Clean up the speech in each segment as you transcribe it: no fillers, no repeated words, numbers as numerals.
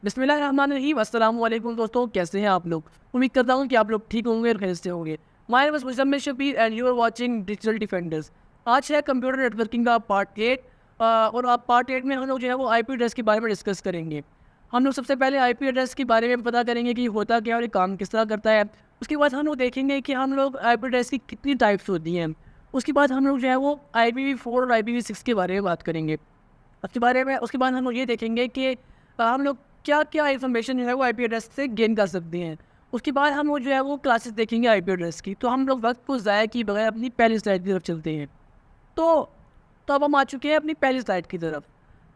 बिस्मिल्लाहिर्रहमानिर्रहीम। अस्सलाम वालेकुम दोस्तों, कैसे हैं आप लोग। उम्मीद करता हूँ कि आप लोग ठीक होंगे और खैरियत से होंगे। My name is Muzammil Shabir and you are watching digital defenders. आज है कंप्यूटर नेटवर्किंग का पार्ट 8 और आप पार्ट 8 में हम लोग जो है वो आईपी एड्रेस के बारे में डिस्कस करेंगे। हम लोग सबसे पहले आईपी एड्रेस के बारे में पता करेंगे कि होता क्या है और ये काम किस तरह करता है। उसके बाद हम लोग देखेंगे कि हम लोग आईपी एड्रेस की कितनी टाइप्स होती हैं। उसके बाद हम लोग जो है वो IPv4 और IPv6 के बारे में बात करेंगे। उसके बाद हम लोग ये देखेंगे कि हम लोग क्या क्या इन्फॉर्मेशन जो है वो आईपी एड्रेस से गेन कर सकते हैं। उसके बाद हम लोग जो है वो क्लासेस देखेंगे आईपी एड्रेस की। तो हम लोग वक्त को ज़ाया किए बगैर अपनी पहली स्लाइड की तरफ चलते हैं। तो अब हम आ चुके हैं अपनी पहली स्लाइड की तरफ।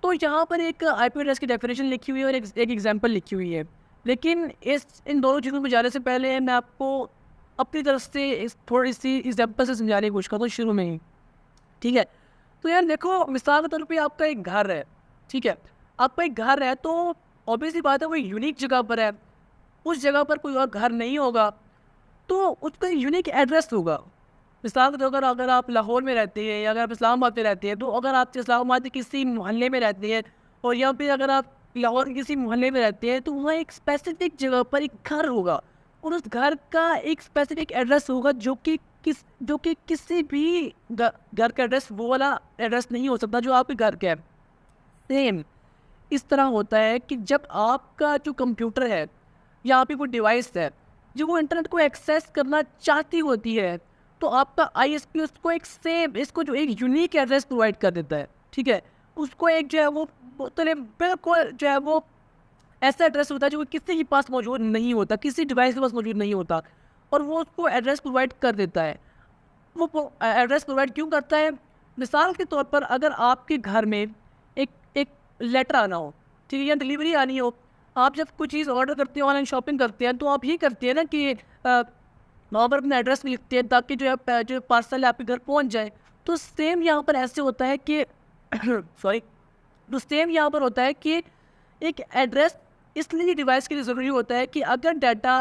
तो यहाँ पर एक आईपी एड्रेस की डेफिनेशन लिखी हुई है और एक एग्जाम्पल लिखी हुई है। लेकिन इन दोनों चीज़ों में जाने से पहले मैं आपको अपनी तरफ से थोड़ी सी एग्जाम्पल से समझाने की कोशिश करता हूँ शुरू में ही। ठीक है, तो यार देखो, मिसाल के तौर पे आपका एक घर है। ठीक है, आपका एक घर है तो ऑब्वियसली बात है वो यूनिक जगह पर है। उस जगह पर कोई और घर नहीं होगा तो उसका यूनिक एड्रेस होगा। मिसाल के तौर पर अगर आप लाहौर में रहते हैं या अगर आप इस्लामाबाद में रहते हैं, तो अगर आप इस्लामाबाद के किसी मोहल्ले में रहते हैं और या फिर अगर आप लाहौर के किसी मोहल्ले में रहते हैं, तो वहाँ एक स्पेसिफिक जगह पर एक घर होगा और उस घर का एक स्पेसिफिक एड्रेस होगा जो कि किसी भी घर का एड्रेस वो वाला एड्रेस नहीं हो सकता जो आपके घर का है। सेम इस तरह होता है कि जब आपका जो कंप्यूटर है या आपकी कोई डिवाइस है जो वो इंटरनेट को एक्सेस करना चाहती होती है, तो आपका आईएसपी उसको इसको जो एक यूनिक एड्रेस प्रोवाइड कर देता है। ठीक है, उसको एक जो है वो बिल्कुल जो है वो ऐसा एड्रेस होता है जो किसी के पास मौजूद नहीं होता, किसी डिवाइस के पास मौजूद नहीं होता, और वो उसको एड्रेस प्रोवाइड कर देता है। वो एड्रेस प्रोवाइड क्यों करता है? मिसाल के तौर पर अगर आपके घर में एक एक लेटर आना हो, ठीक है, या डिलीवरी आनी हो। आप जब कोई चीज़ ऑर्डर करते हैं, ऑनलाइन शॉपिंग करते हैं, तो आप ये करते हैं ना कि वहाँ पर अपना एड्रेस भी लिखते हैं ताकि जो पार्सल है आपके घर पहुँच जाए। तो सेम यहाँ पर ऐसे होता है कि सॉरी, तो सेम यहाँ पर होता है कि एक एड्रेस इसलिए डिवाइस के लिए ज़रूरी होता है कि अगर डाटा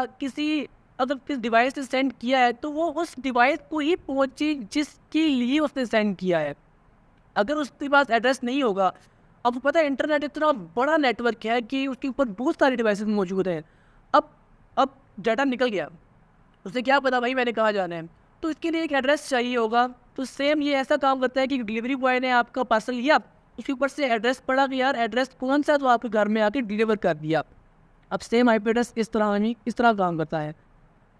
अगर किस डिवाइस से सेंड किया है तो वो उस डिवाइस को ही पहुँचे जिसके लिए उसने सेंड किया है। अगर उसके पास एड्रेस नहीं होगा, अब पता है इंटरनेट इतना बड़ा नेटवर्क है कि उसके ऊपर बहुत सारे डिवाइसेस मौजूद हैं। अब डाटा निकल गया, उसे क्या पता भाई मैंने कहाँ जाना है, तो इसके लिए एक एड्रेस चाहिए होगा। तो सेम ये ऐसा काम करता है कि डिलीवरी बॉय ने आपका पार्सल लिया, उसके ऊपर से एड्रेस पड़ा कि यार एड्रेस कौन सा, तो आपके घर में आके डिलीवर कर दिया। अब सेम आईपी एड्रेस इस तरह काम करता है।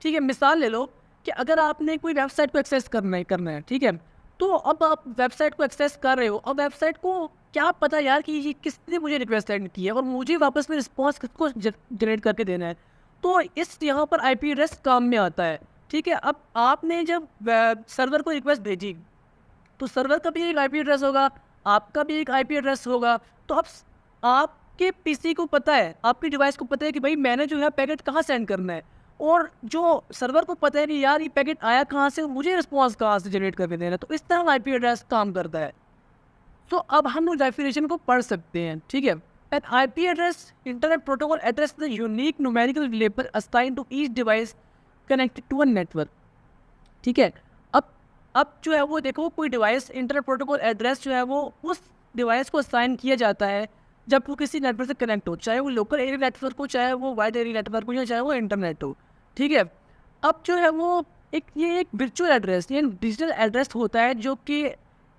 ठीक है, मिसाल ले लो कि अगर आपने कोई वेबसाइट को एक्सेस करना है, ठीक है, तो अब आप वेबसाइट को एक्सेस कर रहे हो। अब वेबसाइट को क्या पता यार कि ये किसने मुझे रिक्वेस्ट सेंड की है और मुझे वापस में रिस्पॉन्स किसको जनरेट करके देना है। तो इस यहाँ पर आईपी एड्रेस काम में आता है। ठीक है, अब आपने जब सर्वर को रिक्वेस्ट भेजी तो सर्वर का भी एक आईपी एड्रेस होगा, आपका भी एक आईपी एड्रेस होगा। तो अब आपके पीसी को पता है, आपकी डिवाइस को पता है कि भाई मैंने जो है पैकेट कहाँ सेंड करना है, और जो सर्वर को पता है कि यार ये पैकेट आया कहाँ से, मुझे रिस्पॉन्स कहाँ से जनरेट करके देना है। तो इस तरह आईपी एड्रेस काम करता है। तो अब हम लोग डेफिनेशन को पढ़ सकते हैं। ठीक है, an IP address internet protocol address the unique numerical label assigned to each device connected to a network. ठीक है, अब जो है वो देखो, कोई डिवाइस इंटरनेट प्रोटोकॉल एड्रेस जो है वो उस डिवाइस को असाइन किया जाता है जब वो किसी नेटवर्क से कनेक्ट हो, चाहे वो लोकल एरिया नेटवर्क हो, चाहे वो वाइड एरिया नेटवर्क हो, या चाहे वो इंटरनेट हो। ठीक है, अब जो है वो ये एक वर्चुअल एड्रेस, ये डिजिटल एड्रेस होता है जो कि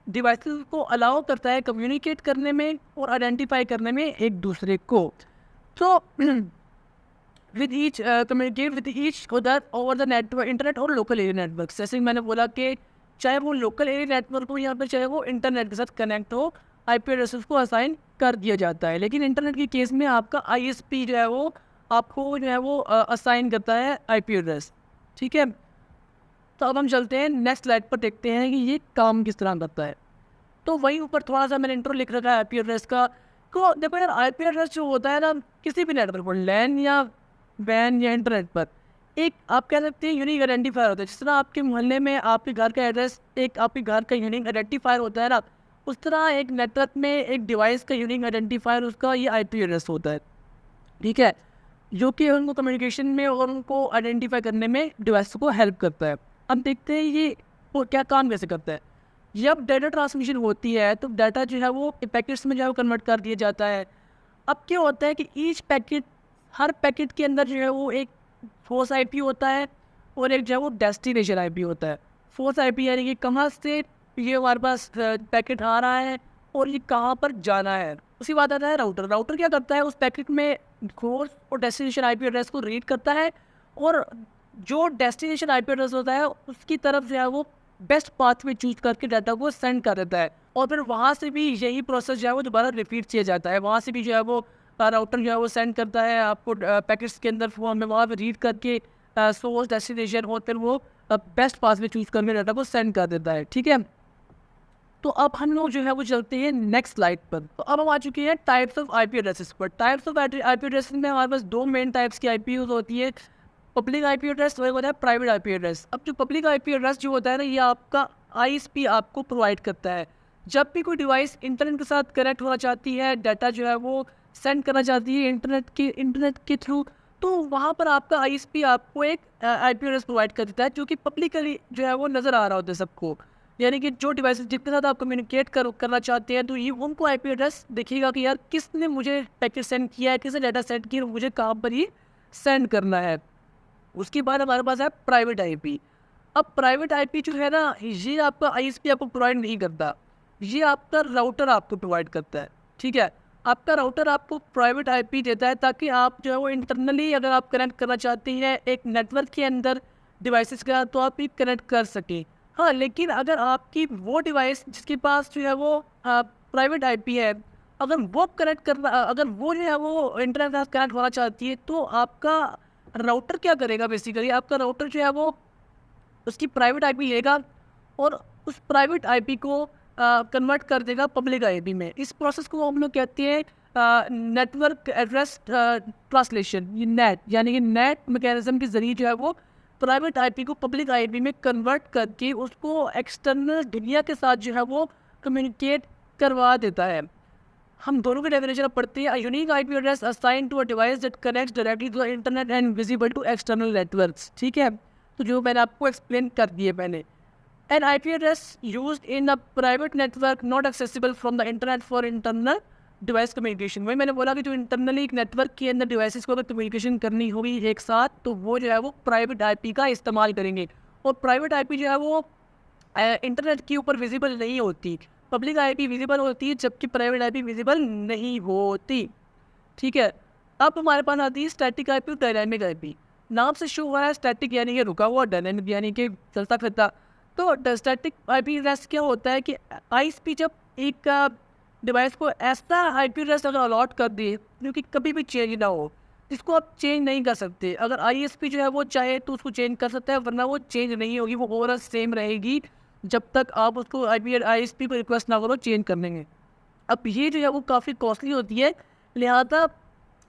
डिवाइसेस को अलाउ करता है कम्युनिकेट करने में और आइडेंटिफाई करने में एक दूसरे को। तो communicate with each other over the network, internet और लोकल एरिया नेटवर्क। जैसे मैंने बोला कि चाहे वो लोकल एरिया नेटवर्क हो या फिर चाहे वो इंटरनेट के साथ कनेक्ट हो, आईपी एड्रेसेस को असाइन कर दिया जाता है। लेकिन इंटरनेट के केस में आपका आईएसपी जो है वो आपको जो है वो असाइन करता है आईपी एड्रेस। ठीक है, तो अब हम चलते हैं नेक्स्ट स्लाइड पर, देखते हैं कि ये काम किस तरह करता है। तो वहीं ऊपर थोड़ा सा मैंने इंट्रो लिख रखा है आईपी एड्रेस का। तो देखो यार, आईपी एड्रेस जो होता है ना, किसी भी नेटवर्क पर, लैन या वैन या इंटरनेट पर, एक आप कह सकते हैं यूनिक आइडेंटिफायर होता है। जिस तरह आपके मोहल्ले में आपके घर का एड्रेस एक आपके घर का यूनिक आइडेंटिफायर होता है ना, उस तरह एक नेटवर्क में एक डिवाइस का यूनिक आइडेंटिफायर उसका ये आईपी एड्रेस होता है। ठीक है, जो कि उनको कम्युनिकेशन में और उनको आइडेंटिफाई करने में डिवाइस को हेल्प करता है। अब देखते हैं ये वो क्या काम कैसे करता है। जब डाटा ट्रांसमिशन होती है तो डाटा जो है वो पैकेट्स में जो है वो कन्वर्ट कर दिया जाता है। अब क्या होता है कि हर पैकेट के अंदर जो है वो एक सोर्स आईपी होता है और एक जो है वो डेस्टिनेशन आईपी होता है। सोर्स आईपी यानी कि कहाँ से ये हमारे पास पैकेट आ रहा है और ये कहाँ पर जाना है। उसी बात आता है राउटर क्या करता है, उस पैकेट में सोर्स और डेस्टिनेशन आईपी एड्रेस को रीड करता है और जो डेस्टिनेशन आईपी एड्रेस होता है उसकी तरफ जो है वो बेस्ट पाथ में चूज करके डाटा को सेंड कर देता है और फिर वहाँ से भी यही प्रोसेस जो है वो दोबारा रिपीट किया जाता है। वहाँ से भी जो है वो राउटर जो है वो सेंड करता है आपको पैकेट्स के अंदर फॉर्म में, वहाँ पे रीड करके सोर्स डेस्टिनेशन और फिर वो बेस्ट पाथ में चूज करके डाटा को सेंड कर देता है। ठीक है, तो अब हम लोग जो है वो चलते हैं नेक्स्ट स्लाइड पर। तो अब हम आ चुके हैं टाइप्स ऑफ आईपी एड्रेसेस पर। टाइप्स ऑफ आईपी एड्रेसेस में हमारे पास दो मेन टाइप्स की आईपी होती है, पब्लिक आईपी एड्रेस और एक होता है प्राइवेट आईपी एड्रेस। अब जो पब्लिक आईपी एड्रेस जो होता है ना, ये आपका आईएसपी आपको प्रोवाइड करता है। जब भी कोई डिवाइस इंटरनेट के साथ कनेक्ट होना चाहती है, डाटा जो है वो सेंड करना चाहती है इंटरनेट के थ्रू, तो वहाँ पर आपका आईएसपी आपको एक आईपी एड्रेस प्रोवाइड कर देता है जो कि पब्लिकली जो है वो नज़र आ रहा होता है सबको। यानी कि जो डिवाइसेस जिनके साथ आप कम्युनिकेट करना चाहते हैं तो ये उनको आईपी एड्रेस दिखेगा कि यार किसने मुझे पैकेट सेंड किया है, किसने डाटा सेंड किया, मुझे कहाँ पर ये सेंड करना है। उसके बाद हमारे पास है प्राइवेट आईपी। अब प्राइवेट आईपी जो है ना, ये आपका आईएसपी आपको प्रोवाइड नहीं करता, ये आपका राउटर आपको प्रोवाइड करता है। ठीक है, आपका राउटर आपको प्राइवेट आईपी देता है ताकि आप जो है वो इंटरनली अगर आप कनेक्ट करना चाहते हैं एक नेटवर्क के अंदर डिवाइसेस का, तो आप ये कनेक्ट कर सकें। हाँ, लेकिन अगर आपकी वो डिवाइस जिसके पास जो है वो प्राइवेट आईपी है, अगर वो जो है वो इंटरनेट के साथ कनेक्ट होना चाहती है, तो आपका राउटर क्या करेगा, बेसिकली आपका राउटर जो है वो उसकी प्राइवेट आईपी लेगा और उस प्राइवेट आईपी को कन्वर्ट कर देगा पब्लिक आईपी में। इस प्रोसेस को हम लोग कहते हैं नेटवर्क एड्रेस ट्रांसलेशन। ये नेट यानी कि नेट मैकेनिज्म के जरिए जो है वो प्राइवेट आईपी को पब्लिक आईपी में कन्वर्ट करके उसको एक्सटर्नल दुनिया के साथ जो है वो कम्युनिकेट करवा देता है। हम दोनों की डेफिनेशन पढ़ते हैं। Unique IP address assign to a device that connects directly to the internet and visible to external networks. ठीक है, तो जो मैंने आपको एक्सप्लेन कर दिए पहले। N IP address used in a private network not accessible from the internet for internal device communication. वही मैंने बोला कि जो इंटरनली एक नेटवर्क के अंदर डिवाइसेस को अगर कम्युनिकेशन करनी होगी एक साथ, तो वो जो है वो प्राइवेट आईपी का इस्तेमाल करेंगे। और प्राइवेट आईपी जो है वो इंटरनेट के ऊपर विजिबल नहीं होती, पब्लिक आईपी विजिबल होती है जबकि प्राइवेट आईपी विजिबल नहीं होती। ठीक है, अब हमारे पास आती है स्टैटिक आईपी और डायनामिक आईपी। नाम से शो हुआ है स्टैटिक यानी कि रुका हुआ, डायनामिक यानी कि चलता फिरता। तो स्टैटिक आईपी एड्रेस क्या होता है कि आईएसपी जब एक डिवाइस को ऐसा आईपी एड्रेस अगर अलॉट कर दे जो कि कभी भी चेंज ना हो, इसको आप चेंज नहीं कर सकते। अगर आईएसपी जो है वो चाहे तो उसको चेंज कर सकता है, वरना वो चेंज नहीं होगी, वो ओवरऑल सेम रहेगी जब तक आप उसको आईएसपी को रिक्वेस्ट ना करो चेंज करने में। अब ये जो है वो काफ़ी कॉस्टली होती है, लिहाजा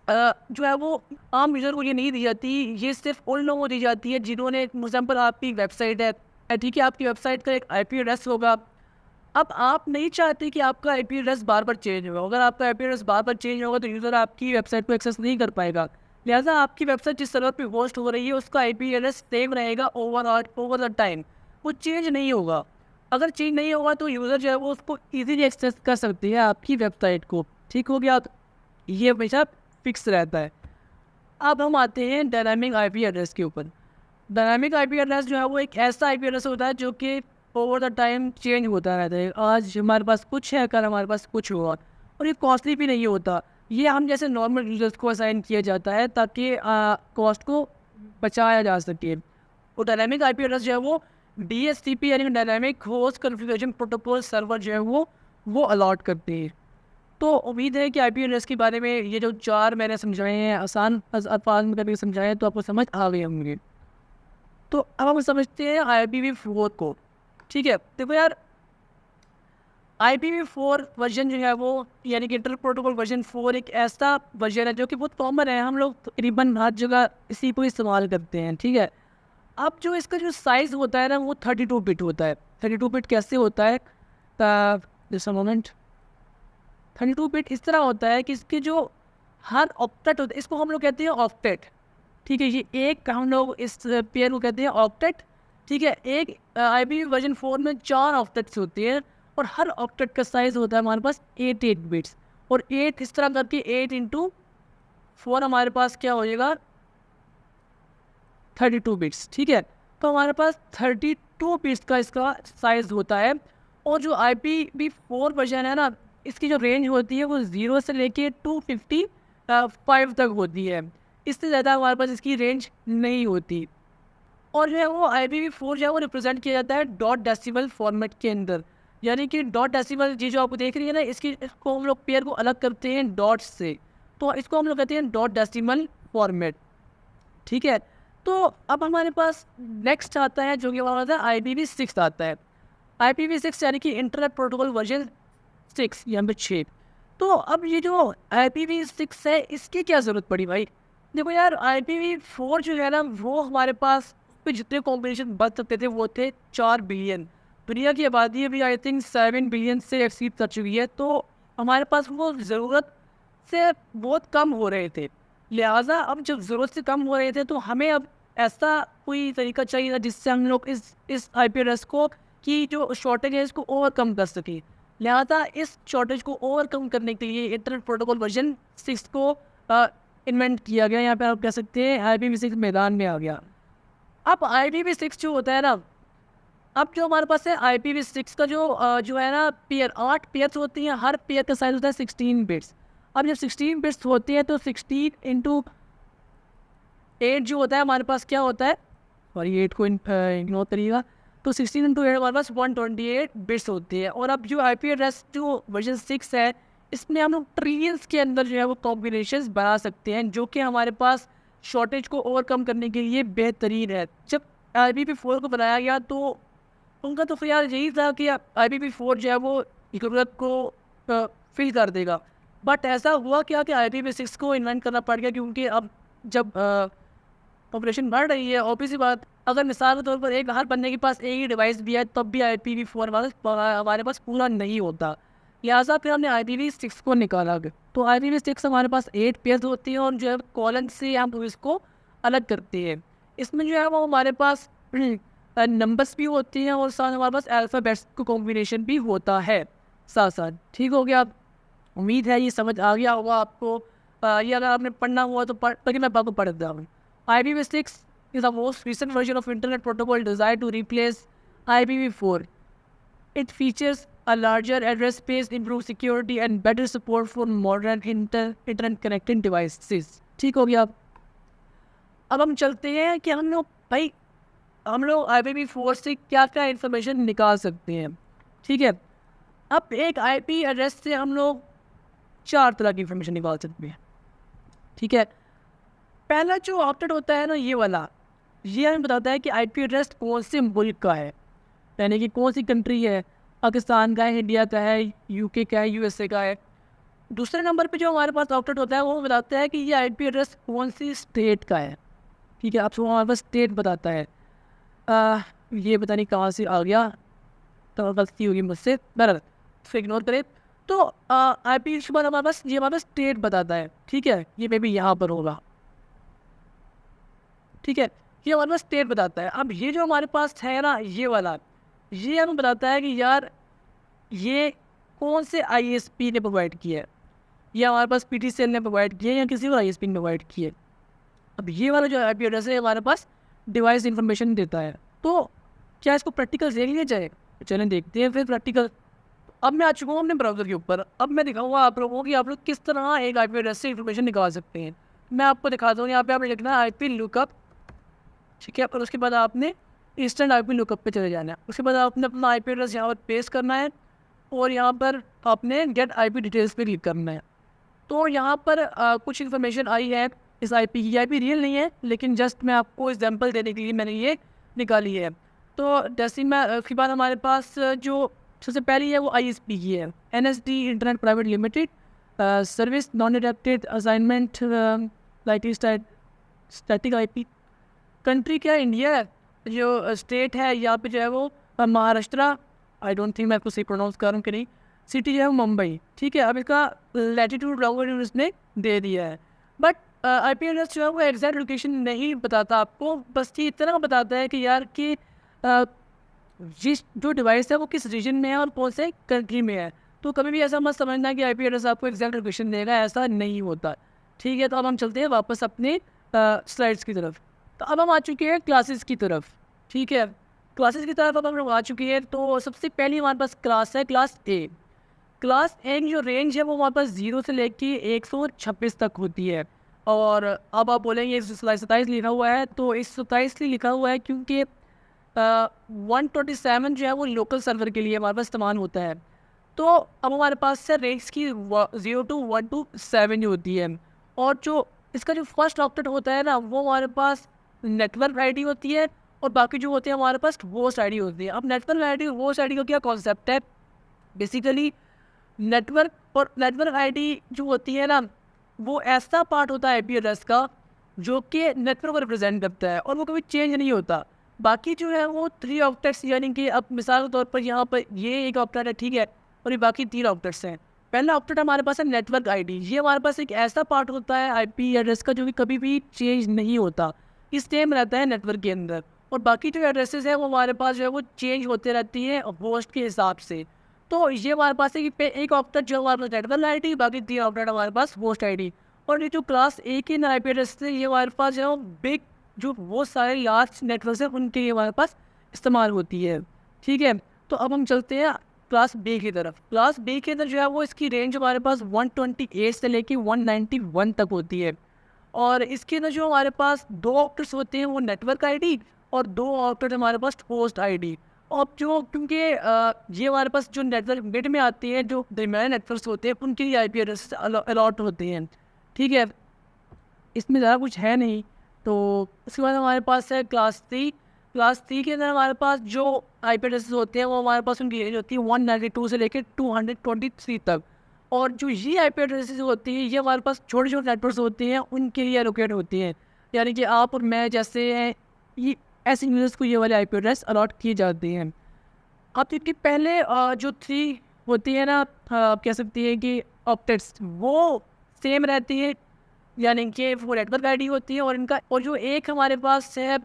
जो है वो आम यूज़र को ये नहीं दी जाती, ये सिर्फ उन लोगों को दी जाती है जिन्होंने, फॉर एग्जाम्पल आपकी वेबसाइट है, ठीक है, आपकी वेबसाइट का एक आईपी एड्रेस होगा। अब आप नहीं चाहते कि आपका आईपी एड्रेस बार बार चेंज होगा। अगर आपका आईपी एड्रेस बार बार चेंज होगा तो यूज़र आपकी वेबसाइट को एक्सेस नहीं कर पाएगा। लिहाजा आपकी वेबसाइट जिस सर्वर पे होस्ट हो रही है उसका आईपी एड्रेस सेम रहेगा ओवर द टाइम, वो चेंज नहीं होगा। अगर चेंज नहीं होगा तो यूज़र जो है वो उसको ईजीली एक्सेस कर सकती है आपकी वेबसाइट को। ठीक हो गया, ये हमेशा फिक्स रहता है। अब हम आते हैं डायनामिक आईपी एड्रेस के ऊपर। डायनामिक आईपी एड्रेस जो है वो एक ऐसा आईपी एड्रेस होता है जो कि ओवर द टाइम चेंज होता रहता है। आज हमारे पास कुछ है, कल हमारे पास कुछ होगा, और ये कॉस्टली भी नहीं होता। ये हम जैसे नॉर्मल यूजर्स को असाइन किया जाता है ताकि कॉस्ट को बचाया जा सके। और डायनामिक आईपी एड्रेस जो है वो DHCP यानी कि dynamic host configuration protocol server जो है वो अलॉट करते हैं। तो उम्मीद है कि आईपी एड्रेस के बारे में ये जो 4 मैंने समझाए हैं, आसान अल्फाज में करके समझाए हैं, तो आपको समझ आ गए होंगे। तो अब हम समझते हैं IPv4 को। ठीक है, देखो यार, IPv4 वर्जन जो है वो यानी कि इंटर प्रोटोकॉल वर्जन 4 एक ऐसा वर्जन है जो कि बहुत कॉमन है, हम लोग तकरीबन हर जगह इसी को इस्तेमाल करते हैं। ठीक है, अब जो इसका जो साइज़ होता है ना वो 32 बिट होता है। 32 बिट कैसे होता है, जस्ट अ मोमेंट। 32 बिट इस तरह होता है कि इसके जो हर ऑक्टेट होता है, इसको हम लोग कहते हैं ऑक्टेट। ठीक है, ये एक हम लोग इस पेयर को कहते हैं ऑक्टेट। ठीक है, एक IPv वर्जन 4 में 4 ऑक्टेट्स होते हैं और हर ऑक्टेट का साइज़ होता है हमारे पास 88 बिट्स। और 8 इस तरह करके 8 × 4 हमारे पास क्या हो जाएगा 32 बिट्स। ठीक है, तो हमारे पास 32 बिट्स का इसका साइज़ होता है। और जो IPv4 वर्जन है ना, इसकी जो रेंज होती है वो 0 से लेके 255 तक होती है। इससे ज़्यादा हमारे पास इसकी रेंज नहीं होती। और जो है वो IPv4 जो है वो रिप्रेजेंट किया जाता है डॉट डेसिमल फॉर्मेट के अंदर। यानी कि डॉट डेसिमल जी जो आप देख रही है ना, इसको हम लोग पेयर को अलग करते हैं डॉट्स से, तो इसको हम लोग कहते हैं डॉट डेसिमल फॉर्मेट। ठीक है, तो अब हमारे पास नेक्स्ट आता है जो कि हमारा आता है IPv6 आता है। IPv6 यानी कि इंटरनेट प्रोटोकॉल वर्जन 6 यहाँ पे 6। तो अब ये जो IPv6 है इसकी क्या ज़रूरत पड़ी भाई? देखो यार, IPv4 जो है ना वो हमारे पास पे जितने कॉम्बिनेशन बच सकते थे वो थे 4 बिलियन। दुनिया की आबादी अभी आई थिंक 7 बिलियन से एक्सीड कर चुकी है, तो हमारे पास वो ज़रूरत से बहुत कम हो रहे थे। लिहाजा अब जब ज़रूरत से कम हो रहे थे तो हमें अब ऐसा कोई तरीका चाहिए था जिससे हम लोग इस IP एड्रेस को की जो शॉर्टेज है इसको ओवरकम कर सकें। लिहाजा इस शॉर्टेज को ओवरकम करने के लिए इंटरनेट प्रोटोकॉल वर्जन 6 को इन्वेंट किया गया। यहाँ पे आप कह सकते हैं IPv6 मैदान में आ गया। अब IPv6 जो होता है ना, अब जो हमारे पास है IPv6 का जो है ना पेयर 8 पेयर्स होती हैं, हर पेयर का साइज होता है 16 बिट्स। अब जब 16 बिट्स होती है तो 16 × 8 जो होता है हमारे पास क्या होता है, सॉरी 8 को इग्नोर करिएगा, तो 16 × 8 हमारे पास 128 बिट्स होती है। और अब जो IP एड्रेस जो वर्जन 6 है इसमें हम लोग ट्रिलियंस के अंदर जो है वो कॉम्बिनेशंस बना सकते हैं, जो कि हमारे पास शॉर्टेज को ओवरकम करने के लिए बेहतरीन है। जब IPv4 को बनाया गया तो उनका तो ख्याल यही था कि IPv4 जो है वो ज़रूरत को फिल कर देगा, बट ऐसा हुआ क्या कि IPv6 को इन्वेंट करना पड़ गया, क्योंकि अब जब पॉपुलेशन बढ़ रही है, ऑब्वियसली बात, अगर मिसाल के तौर पर एक हर बंदे के पास एक ही डिवाइस भी है तब भी IPv4 हमारे पास पूरा नहीं होता। लिहाजा फिर हमने IPv6 को निकाला। तो IPv6 हमारे पास 8 पेयर्स होती हैं और जो है कॉलन से हम इसको अलग करते हैं। इसमें जो है वो हमारे पास नंबर्स भी होती हैं और साथ हमारे पास अल्फ़ाबेट्स का कॉम्बिनेशन भी होता है साथ साथ। ठीक हो गया, उम्मीद है ये समझ आ गया होगा आपको। ये अगर आपने पढ़ना हुआ तो ताकि मैं आपको पढ़ देता हूँ। IPv6 is the most recent version of Internet Protocol designed to replace IPv4. It features a larger address space, improved security and better support for modern internet connected devices. ठीक हो गया। अब हम चलते हैं कि हम लोग IPv4 से क्या क्या इन्फॉर्मेशन निकाल सकते हैं। ठीक है, अब एक IP एड्रेस से हम लोग 4 तरह की इन्फॉर्मेशन निकाल सकते हैं। ठीक है, पहला जो ऑप्टेड होता है ना ये वाला, ये हमें बताता है कि IP एड्रेस कौन से मुल्क का है, यानी कि कौन सी कंट्री है, पाकिस्तान का है, इंडिया का है, UK का है, USA का है। दूसरे नंबर पे जो हमारे पास ऑप्टेड होता है वो बताता है कि ये IP एड्रेस कौन सी स्टेट का है। ठीक है, अब तो हमारे पास स्टेट बताता है। ये पता नहीं कहाँ से आ गया, तो गलती होगी मुझसे, बराबर फिर इग्नोर करें। तो IP के बाद हमारे पास स्टेट बताता है। ठीक है, ये मे भी यहाँ पर होगा। ठीक है, ये हमारे पास स्टेट बताता है। अब ये जो हमारे पास है ना ये वाला, ये हमें बताता है कि यार ये कौन से ISP ने प्रोवाइड किया है, या हमारे पास PTCL ने प्रोवाइड किया है या किसी और ISP ने प्रोवाइड किया है। अब ये वाला जो IP एड्रेस है हमारे पास डिवाइस इन्फॉर्मेशन देता है। तो क्या इसको प्रैक्टिकल देख लिया जाए? चलें देखते हैं फिर प्रैक्टिकल। अब मैं आ चुका हूँ अपने ब्राउज़र के ऊपर। अब मैं दिखाऊंगा आप लोगों की आप लोग किस तरह एक IP एड्रेस से इन्फॉर्मेशन निकाल सकते हैं। मैं आपको दिखाता हूँ। यहाँ पे आपने लिखना है IP लुकअप। ठीक है, और उसके बाद आपने इंस्टेंट IP लुकअप पे चले जाना है। उसके बाद आपने अपना IP एड्रेस यहाँ पर पेस्ट करना है और यहाँ पर आपने गेट IP डिटेल्स पे क्लिक करना है। तो यहाँ पर कुछ इन्फॉर्मेशन आई है इस IP की। IP रियल नहीं है, लेकिन जस्ट मैं आपको एग्जांपल देने के लिए मैंने ये निकाली है। तो जैसे मैं उसके बाद हमारे पास जो सबसे पहली है वो ISP की है, NSD internet private limited service non adapted assignment like static IP। Country क्या है? इंडिया है। जो स्टेट है यहाँ पे जो है वो महाराष्ट्र, आई डोंट थिंक मैं आपको सही प्रोनाउंस कर रहा हूँ कि नहीं। सिटी जो है मुंबई। ठीक है, अब इसका लैटिट्यूड लॉन्गिट्यूड उसने दे दिया है, बट IP एड्रेस जो है वो एग्जैक्ट लोकेशन नहीं बताता आपको। बस ये इतना बताता है कि यार कि जिस जो डिवाइस है वो किस रीजन में है और कौन से कंट्री में है। तो कभी भी ऐसा मत समझना कि IP एड्रेस आपको एग्जैक्ट लोकेशन देगा, ऐसा नहीं होता। ठीक है, तो अब हम चलते हैं वापस अपने स्लाइड्स की तरफ। तो अब हम आ चुके हैं क्लासेस की तरफ। ठीक है, क्लासेस की तरफ अब हम लोग आ चुके हैं। तो सबसे पहली हमारे पास क्लास है क्लास ए। क्लास ए की जो रेंज है वो हमारे पास 0 से लेके 126 तक होती है। और अब आप बोलेंगे 27 लिखा हुआ है, तो इस 27 लिखा हुआ है क्योंकि 127 जो है वो लोकल सर्वर के लिए हमारे पास इस्तेमाल होता है। तो अब हमारे पास से रेंज की 0 to 127 होती है। और जो इसका जो फर्स्ट ऑक्टेट होता है ना, वो हमारे पास नेटवर्क आईडी होती है, और बाकी जो होते हैं हमारे पास होस्ट आईडी होती है। अब नेटवर्क आईडी और होस्ट आईडी का क्या कॉन्सेप्ट है? बेसिकली नेटवर्क आईडी जो होती है ना, वो ऐसा पार्ट होता है IP एड्रेस का जो कि नेटवर्क को रिप्रेजेंट करता है, और वो कभी चेंज नहीं होता। बाकी जो है वो 3 ऑक्टेट्स, यानी कि अब मिसाल के तौर पर यहाँ पर ये एक ऑक्टेट है, ठीक है, और ये बाकी 3 ऑक्टेट्स हैं। पहला ऑक्टेट हमारे पास है नेटवर्क आईडी। ये हमारे पास एक ऐसा पार्ट होता है IP एड्रेस का जो कि कभी भी चेंज नहीं होता, इस सेम रहता है नेटवर्क के अंदर। और बाकी जो एड्रेसेस हैं वो हमारे पास जो है वो चेंज होते रहती है होस्ट के हिसाब से। तो ये हमारे पास है कि एक ऑक्टेट जो हमारे पास नेटवर्क आईडी, बाकी 3 ऑक्टेट हमारे पास होस्ट आईडी। और ये जो क्लास ए के IP एड्रेस है, ये हमारे पास जो बिग जो वो सारे लार्ज नेटवर्क हैं उनके लिए हमारे पास इस्तेमाल होती है। ठीक है, तो अब हम चलते हैं क्लास बी की तरफ। क्लास बी के अंदर जो है वो इसकी रेंज हमारे पास 128 से लेके 191 तक होती है। और इसके अंदर जो हमारे पास 2 ऑक्टेट्स होते हैं वो नेटवर्क आईडी, और 2 ऑक्टेट हमारे पास होस्ट आईडी। अब जो क्योंकि ये हमारे पास जो नेटवर्क मिड में आती है, जो दरमियाने नेटवर्क्स होते हैं उनके लिए IP एड्रेस अलॉट होते हैं। ठीक है, इसमें ज़्यादा कुछ है नहीं। तो उसके बाद हमारे पास है क्लास थ्री। क्लास थ्री के अंदर हमारे पास जो IP एड्रेस होते हैं वो हमारे पास उनकी रेंज होती है 192 से लेकर 223 तक। और जो ये IP एड्रेसेस होती है ये हमारे पास छोटे छोटे नेटवर्क्स होते हैं उनके लिए एलोकेट होती हैं, यानी कि आप और मैं जैसे हैं, ये ऐसे यूजर्स को ये वाले IP एड्रेस अलॉट किए जाते हैं। अब क्योंकि पहले जो 3 होती है ना, आप कह सकती हैं कि ऑक्टेट्स वो सेम रहती है, यानी कि वो नेटवर्क आईडी होती है, और इनका और जो एक हमारे पास है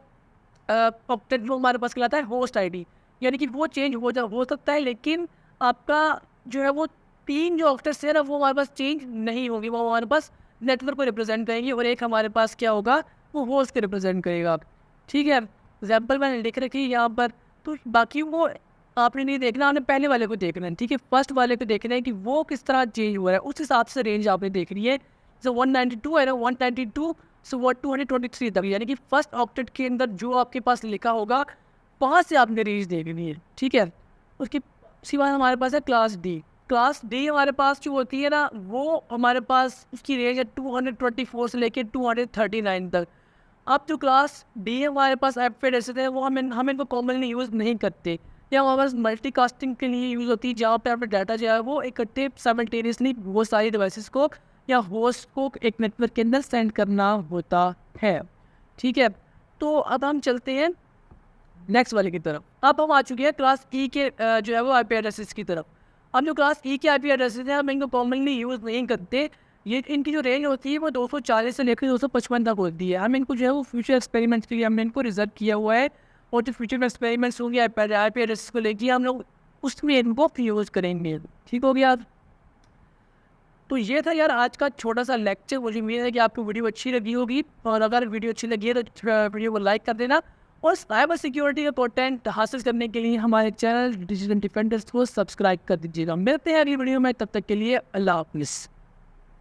ऑक्टेट वो हमारे पास कहलाता है होस्ट आईडी, यानी कि वो चेंज हो सकता है, लेकिन आपका जो है वो 3 जो ऑक्टेट्स है ना वो हमारे पास चेंज नहीं होगी, वो हमारे पास नेटवर्क को रिप्रेजेंट करेंगे, और एक हमारे पास क्या होगा वो होस्ट को रिप्रेजेंट करेगा। ठीक है, एग्जाम्पल मैंने लिख रखी है यहाँ पर। तो बाकी वो आपने नहीं देखना, आपने पहले वाले को देखना है। ठीक है, फर्स्ट वाले को देखना है कि वो किस तरह चेंज हुआ है, उस हिसाब से रेंज आपने देखनी है। जैसे 192 है ना, 192 से वो 223 तक, यानी कि फर्स्ट ऑक्टेट के अंदर जो आपके पास लिखा होगा वहाँ से आपने रेंज देखनी है। ठीक है, उसके सिवा हमारे पास है क्लास डी। क्लास डी हमारे पास जो होती है ना, वो हमारे पास उसकी रेंज है 224 से लेकर 239 तक। अब जो क्लास डी हमारे पास IP एड्रेस है वो हम इनको कॉमनली यूज़ नहीं करते, या हमारे पास मल्टीकास्टिंग के लिए यूज़ होती है, जहाँ पे आपका डाटा जो है वो इकट्ठे साइमल्टेनियसली वो सारी डिवाइसेस को या होस्ट को एक नेटवर्क के अंदर सेंड करना होता है। ठीक है, तो अब हम चलते हैं नेक्स्ट वाले की तरफ। अब हम आ चुके हैं क्लास ई के जो है वो IP एड्रेसेस की तरफ। अब जो क्लास ई के IP एड्रेसेस हैं हम इनको कॉमनली यूज़ नहीं करते। ये इनकी जो रेंज होती है वो 240 से लेकर 255 तक होती है। हम इनको जो है वो फ्यूचर एक्सपेरिमेंट्स के लिए हमने इनको रिजर्व किया हुआ है, और जो फ्यूचर में एक्सपेरिमेंट्स होंगे IP एड्रेस को लेकर हम लोग उसमें इनको यूज़ करेंगे। ठीक हो गया। तो ये था यार आज का छोटा सा लेक्चर। मुझे उम्मीद है कि आपको वीडियो अच्छी लगी होगी, और अगर वीडियो अच्छी लगी है तो वीडियो को लाइक कर देना, और साइबर सिक्योरिटी का कंटेंट हासिल करने के लिए हमारे चैनल डिजिटल डिफेंडर्स को सब्सक्राइब कर दीजिएगा। मिलते हैं अगली वीडियो में, तब तक के लिए अल्लाह हाफिज़।